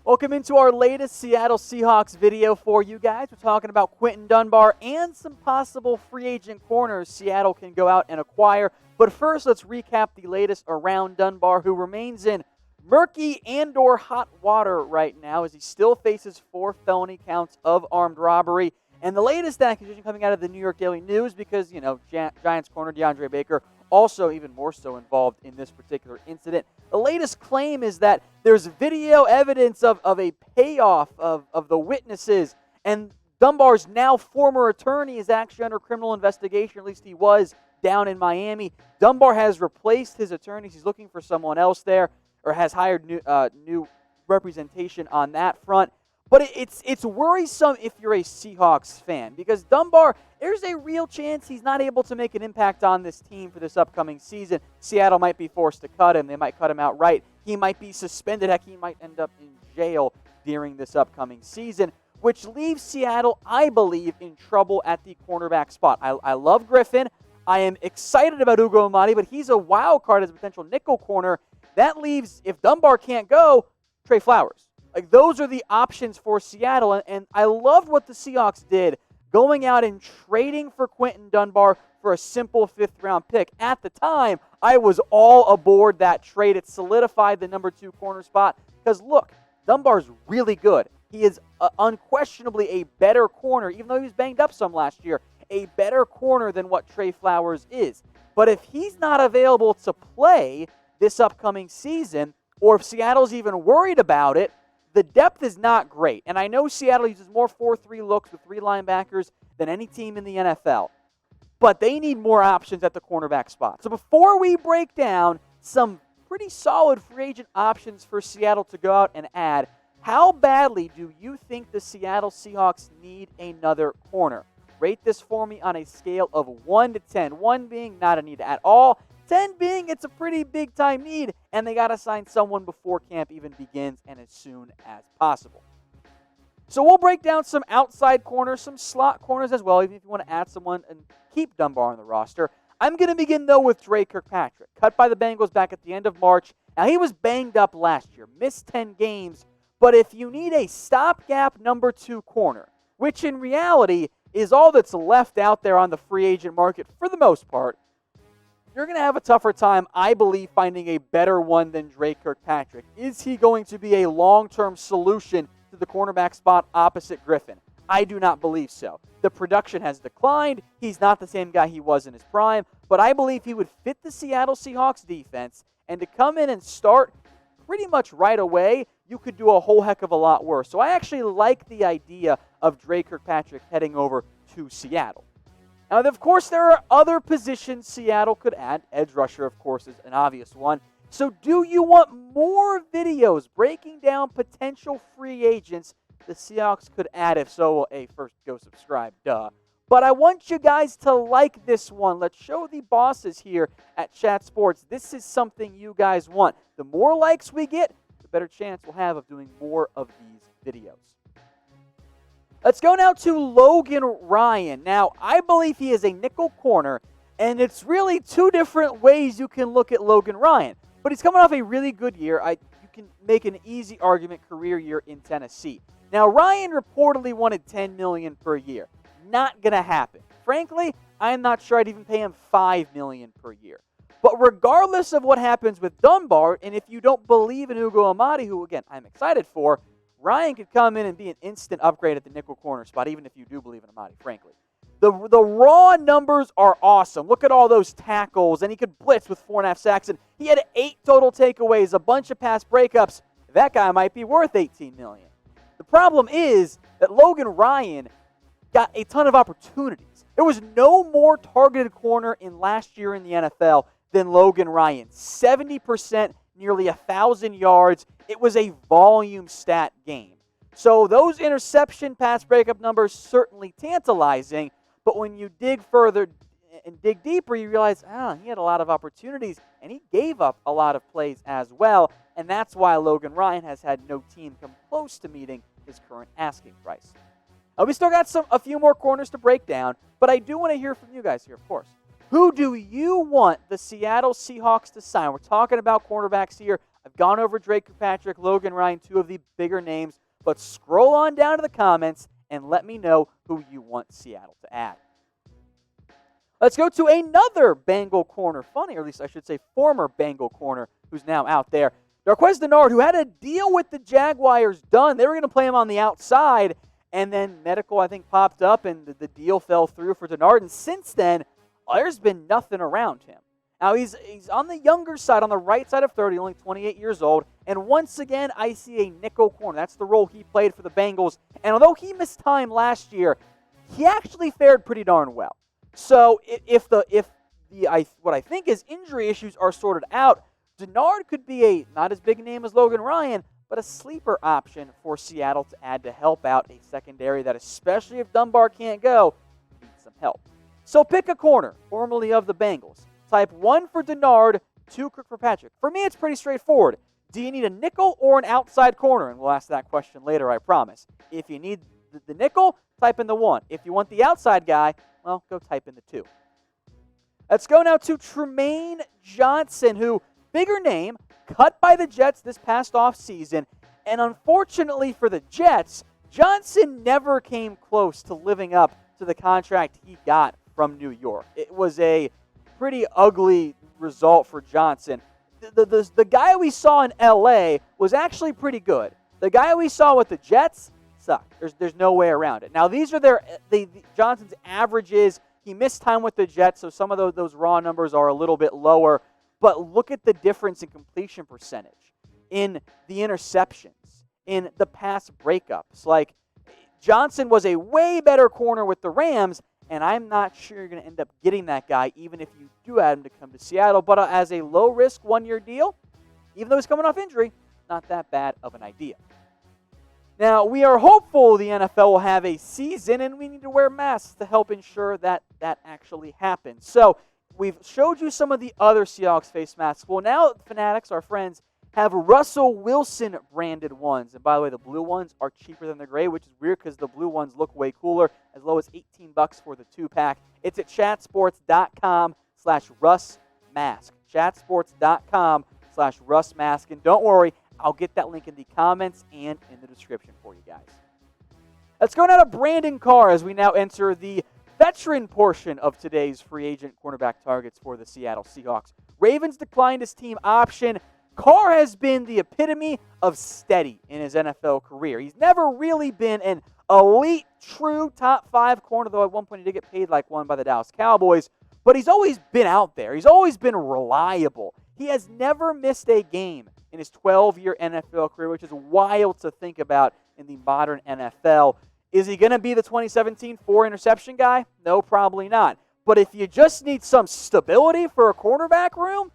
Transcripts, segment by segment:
Welcome into our latest Seattle Seahawks video for you guys. We're talking about Quinton Dunbar and some possible free agent corners Seattle can go out and acquire. But first, let's recap the latest around Dunbar, who remains in murky and/or hot water right now as he still faces 4 felony counts of armed robbery. And the latest accusation coming out of the New York Daily News, because, Giants corner DeAndre Baker also even more so involved in this particular incident. The latest claim is that there's video evidence of a payoff of the witnesses, and Dunbar's now former attorney is actually under criminal investigation, at least he was down in Miami. Dunbar has replaced his attorneys. He's looking for someone else there, or has hired new representation on that front. But it's worrisome if you're a Seahawks fan, because Dunbar, there's a real chance he's not able to make an impact on this team for this upcoming season. Seattle might be forced to cut him. They might cut him outright. He might be suspended. Heck, he might end up in jail during this upcoming season, which leaves Seattle, I believe, in trouble at the cornerback spot. I love Griffin. I am excited about Ugo Amadi, but he's a wild card as a potential nickel corner. That leaves, if Dunbar can't go, Trey Flowers. Those are the options for Seattle, and I loved what the Seahawks did, going out and trading for Quinton Dunbar for a simple 5th-round pick. At the time, I was all aboard that trade. It solidified the number 2 corner spot, because look, Dunbar's really good. He is unquestionably a better corner, even though he was banged up some last year, a better corner than what Trey Flowers is. But if he's not available to play this upcoming season, or if Seattle's even worried about it, the depth is not great. And I know Seattle uses more 4-3 looks with 3 linebackers than any team in the NFL. But they need more options at the cornerback spot. So before we break down some pretty solid free agent options for Seattle to go out and add, how badly do you think the Seattle Seahawks need another corner? Rate this for me on a scale of 1 to 10. 1 being not a need at all, 10 being it's a pretty big-time need, and they got to sign someone before camp even begins and as soon as possible. So we'll break down some outside corners, some slot corners as well, even if you want to add someone and keep Dunbar on the roster. I'm going to begin, though, with Dre Kirkpatrick, cut by the Bengals back at the end of March. Now, he was banged up last year, missed 10 games, but if you need a stopgap number 2 corner, which in reality is all that's left out there on the free agent market for the most part, you're going to have a tougher time, I believe, finding a better one than Dre Kirkpatrick. Is he going to be a long-term solution to the cornerback spot opposite Griffin? I do not believe so. The production has declined. He's not the same guy he was in his prime, but I believe he would fit the Seattle Seahawks defense, and to come in and start pretty much right away, you could do a whole heck of a lot worse. So I actually like the idea of Dre Kirkpatrick heading over to Seattle. Now, of course, there are other positions Seattle could add. Edge rusher, of course, is an obvious one. So do you want more videos breaking down potential free agents the Seahawks could add? If so, well, first go subscribe, duh. But I want you guys to like this one. Let's show the bosses here at Chat Sports. This is something you guys want. The more likes we get, the better chance we'll have of doing more of these videos. Let's go now to Logan Ryan. Now, I believe he is a nickel corner, and it's really 2 different ways you can look at Logan Ryan. But he's coming off a really good year. You can make an easy argument career year in Tennessee. Now, Ryan reportedly wanted $10 million per year. Not going to happen. Frankly, I'm not sure I'd even pay him $5 million per year. But regardless of what happens with Dunbar, and if you don't believe in Ugo Amadi, who, again, I'm excited for, Ryan could come in and be an instant upgrade at the nickel corner spot, even if you do believe in Amadi, frankly. The raw numbers are awesome. Look at all those tackles, and he could blitz with 4.5 sacks, and he had 8 total takeaways, a bunch of pass breakups. That guy might be worth $18 million. The problem is that Logan Ryan got a ton of opportunities. There was no more targeted corner in last year in the NFL than Logan Ryan. 70%, nearly 1,000 yards. It was a volume stat game. So those interception pass breakup numbers certainly tantalizing, but when you dig further and dig deeper, you realize, he had a lot of opportunities, and he gave up a lot of plays as well, and that's why Logan Ryan has had no team come close to meeting his current asking price. We still got a few more corners to break down, but I do want to hear from you guys here, of course. Who do you want the Seattle Seahawks to sign? We're talking about cornerbacks here. I've gone over Dre Kirkpatrick, Logan Ryan, two of the bigger names, but scroll on down to the comments and let me know who you want Seattle to add. Let's go to another Bengal corner, funny, or at least I should say former Bengal corner, who's now out there. Darqueze Dennard, who had a deal with the Jaguars done. They were going to play him on the outside, and then medical, I think, popped up, and the deal fell through for Dennard. And since then, there's been nothing around him. Now, he's on the younger side, on the right side of 30, only 28 years old. And once again, I see a nickel corner. That's the role he played for the Bengals. And although he missed time last year, he actually fared pretty darn well. So what I think is injury issues are sorted out, Dennard could be a not as big a name as Logan Ryan, but a sleeper option for Seattle to add to help out a secondary that, especially if Dunbar can't go, needs some help. So pick a corner, formerly of the Bengals. Type 1 for Dennard, 2 Kirkpatrick. For me, it's pretty straightforward. Do you need a nickel or an outside corner? And we'll ask that question later, I promise. If you need the nickel, type in the 1. If you want the outside guy, well, go type in the 2. Let's go now to Trumaine Johnson, who, bigger name, cut by the Jets this past offseason. And unfortunately for the Jets, Johnson never came close to living up to the contract he got from New York. It was a pretty ugly result for Johnson. The guy we saw in L.A. was actually pretty good. The guy we saw with the Jets sucked. There's no way around it. Now, these are Johnson's averages. He missed time with the Jets, so some of those raw numbers are a little bit lower. But look at the difference in completion percentage, in the interceptions, in the pass breakups. Like, Johnson was a way better corner with the Rams, and I'm not sure you're going to end up getting that guy, even if you do add him to come to Seattle. But as a low-risk one-year deal, even though he's coming off injury, not that bad of an idea. Now, we are hopeful the NFL will have a season, and we need to wear masks to help ensure that that actually happens. So we've showed you some of the other Seahawks face masks. Well, now Fanatics, our friends, have Russell Wilson branded ones. And by the way, the blue ones are cheaper than the gray, which is weird because the blue ones look way cooler, as low as $18 for the 2-pack. It's at chatsports.com/RussMask. Chatsports.com/RussMask. And don't worry, I'll get that link in the comments and in the description for you guys. Let's go now to Brandon Carr as we now enter the veteran portion of today's free agent cornerback targets for the Seattle Seahawks. Ravens declined his team option. Carr has been the epitome of steady in his NFL career. He's never really been an elite, true top 5 corner, though at one point he did get paid like one by the Dallas Cowboys. But he's always been out there. He's always been reliable. He has never missed a game in his 12-year NFL career, which is wild to think about in the modern NFL. Is he going to be the 2017 4-interception guy? No, probably not. But if you just need some stability for a cornerback room,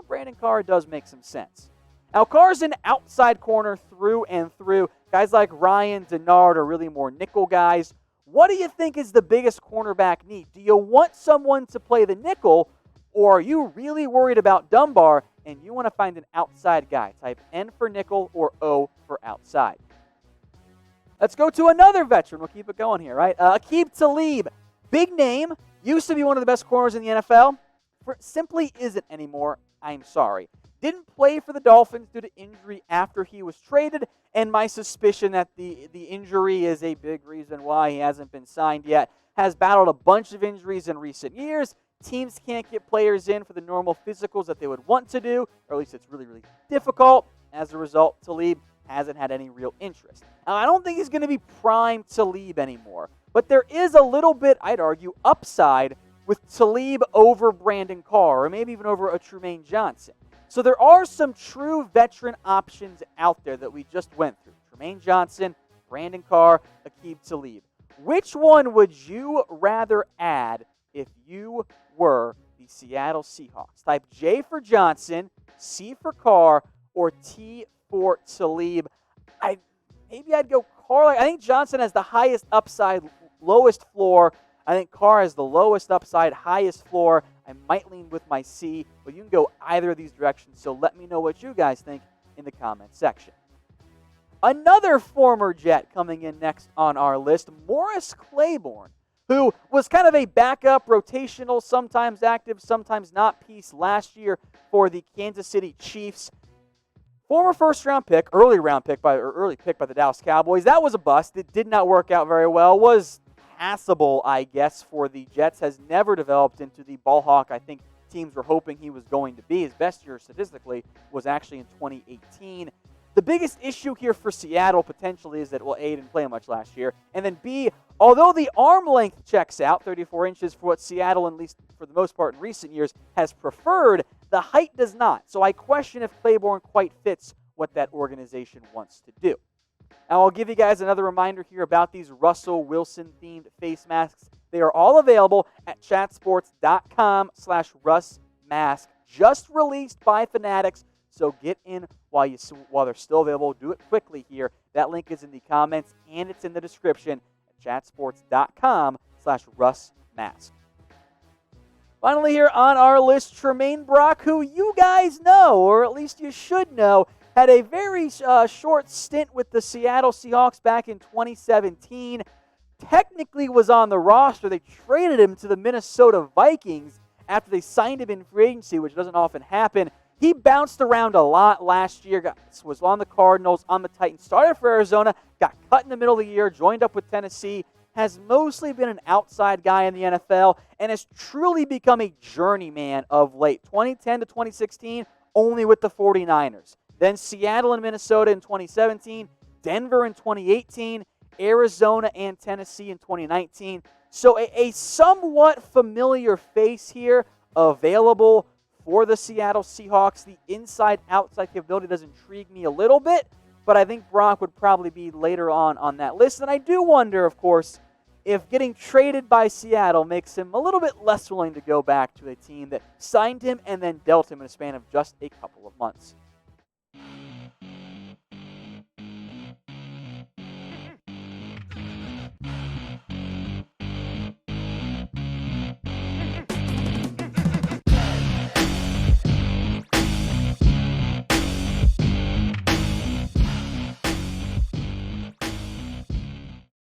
Brandon Carr does make some sense. Now, Carr's an outside corner through and through. Guys like Ryan, Dennard are really more nickel guys. What do you think is the biggest cornerback need? Do you want someone to play the nickel, or are you really worried about Dunbar and you want to find an outside guy? Type N for nickel or O for outside. Let's go to another veteran. We'll keep it going here, right? Aqib Talib, big name, used to be one of the best corners in the NFL. Simply isn't anymore. I'm sorry. Didn't play for the Dolphins due to injury after he was traded, and my suspicion that the injury is a big reason why he hasn't been signed yet. Has battled a bunch of injuries in recent years. Teams can't get players in for the normal physicals that they would want to do, or at least it's really, really difficult. As a result, Talib hasn't had any real interest. Now, I don't think he's going to be prime Talib anymore, but there is a little bit, I'd argue, upside with Talib over Brandon Carr, or maybe even over a Trumaine Johnson. So there are some true veteran options out there that we just went through. Trumaine Johnson, Brandon Carr, Aqib Talib. Which one would you rather add if you were the Seattle Seahawks? Type J for Johnson, C for Carr, or T for Talib. Maybe I'd go Carr. I think Johnson has the highest upside, lowest floor. I think Carr has the lowest upside, highest floor. I might lean with my C, but you can go either of these directions, so let me know what you guys think in the comment section. Another former Jet coming in next on our list, Morris Claiborne, who was kind of a backup, rotational, sometimes active, sometimes not piece last year for the Kansas City Chiefs. Former first-round pick, early pick by the Dallas Cowboys. That was a bust. It did not work out very well. Was passable, I guess, for the Jets. Has never developed into the ball hawk I think teams were hoping he was going to be. His best year statistically was actually in 2018. The biggest issue here for Seattle potentially is that, well, A, didn't play much last year, and then B, although the arm length checks out, 34 inches for what Seattle, at least for the most part in recent years, has preferred, the height does not. So I question if Claiborne quite fits what that organization wants to do. Now, I'll give you guys another reminder here about these Russell Wilson-themed face masks. They are all available at chatsports.com/RussMask, just released by Fanatics. So get in while they're still available. Do it quickly here. That link is in the comments and it's in the description at chatsports.com/RussMask. Finally here on our list, Tramaine Brock, who you guys know, or at least you should know, had a very short stint with the Seattle Seahawks back in 2017. Technically was on the roster. They traded him to the Minnesota Vikings after they signed him in free agency, which doesn't often happen. He bounced around a lot last year, was on the Cardinals, on the Titans, started for Arizona, got cut in the middle of the year, joined up with Tennessee, has mostly been an outside guy in the NFL, and has truly become a journeyman of late. 2010 to 2016, only with the 49ers. Then Seattle and Minnesota in 2017, Denver in 2018, Arizona and Tennessee in 2019. So a somewhat familiar face here available for the Seattle Seahawks. The inside-outside capability does intrigue me a little bit, but I think Brock would probably be later on that list. And I do wonder, of course, if getting traded by Seattle makes him a little bit less willing to go back to a team that signed him and then dealt him in a span of just a couple of months.